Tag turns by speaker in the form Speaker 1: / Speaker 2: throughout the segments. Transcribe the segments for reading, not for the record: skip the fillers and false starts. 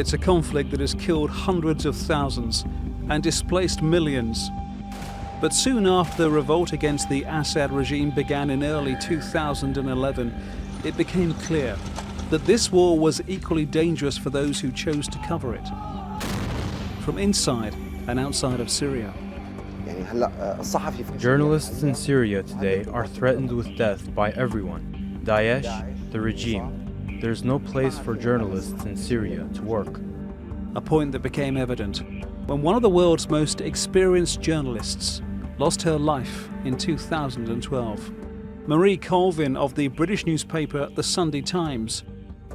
Speaker 1: It's a conflict that has killed hundreds of thousands and displaced millions. But soon after the revolt against the Assad regime began in early 2011, it became clear that this war was equally dangerous for those who chose to cover it, from inside and outside of Syria.
Speaker 2: Journalists in Syria today are threatened with death by everyone. Daesh, the regime. There's no place for journalists in Syria to work.
Speaker 1: A point that became evident when one of the world's most experienced journalists lost her life in 2012. Marie Colvin of the British newspaper The Sunday Times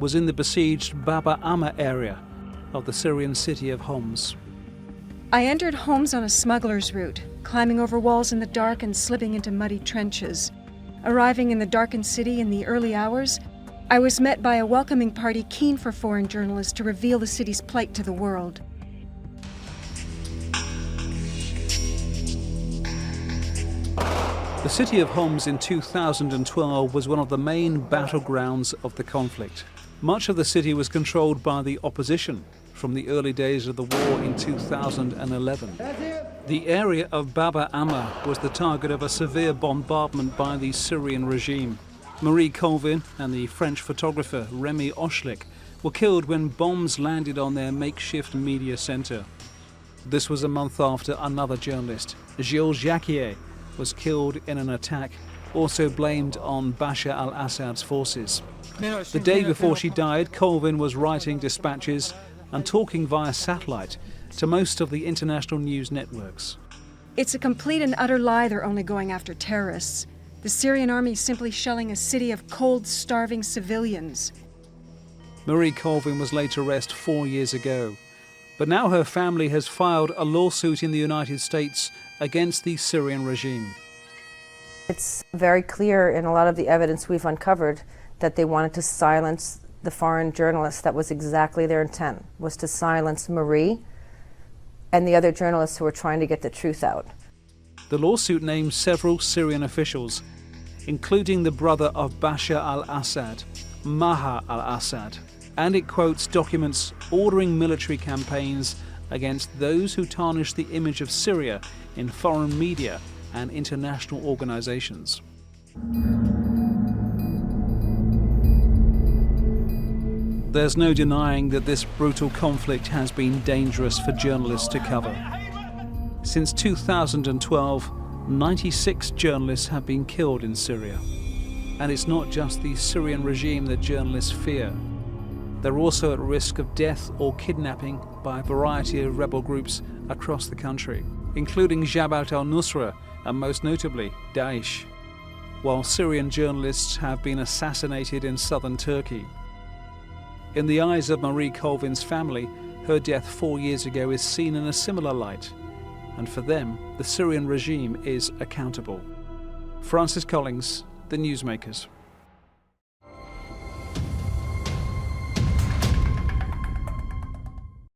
Speaker 1: was in the besieged Bab al-Amma area of the Syrian city of Homs.
Speaker 3: I entered Homs on a smuggler's route, climbing over walls in the dark and slipping into muddy trenches. Arriving in the darkened city in the early hours, I was met by a welcoming party keen for foreign journalists to reveal the city's plight to the world.
Speaker 1: The city of Homs in 2012 was one of the main battlegrounds of the conflict. Much of the city was controlled by the opposition from the early days of the war in 2011. The area of Bab al-Amma was the target of a severe bombardment by the Syrian regime. Marie Colvin and the French photographer Remi Ochlik were killed when bombs landed on their makeshift media center. This was a month after another journalist, Gilles Jacquier, was killed in an attack also blamed on Bashar al-Assad's forces. The day before she died, Colvin was writing dispatches and talking via satellite to most of the international news networks.
Speaker 3: It's a complete and utter lie they're only going after terrorists. The Syrian army is simply shelling a city of cold, starving civilians.
Speaker 1: Marie Colvin was laid to rest 4 years ago, but now her family has filed a lawsuit in the United States against the Syrian regime.
Speaker 4: It's very clear in a lot of the evidence we've uncovered that they wanted to silence the foreign journalists. That was exactly their intent, was to silence Marie and the other journalists who were trying to get the truth out.
Speaker 1: The lawsuit names several Syrian officials, including the brother of Bashar al-Assad, Marie al Assad, and it quotes documents ordering military campaigns against those who tarnish the image of Syria in foreign media and international organizations. There's no denying that this brutal conflict has been dangerous for journalists to cover. Since 2012, 96 journalists have been killed in Syria. And it's not just the Syrian regime that journalists fear. They're also at risk of death or kidnapping by a variety of rebel groups across the country, including Jabhat al-Nusra and most notably Daesh, while Syrian journalists have been assassinated in southern Turkey. In the eyes of Marie Colvin's family, her death 4 years ago is seen in a similar light, and for them, the Syrian regime is accountable. Francis Collins, The Newsmakers.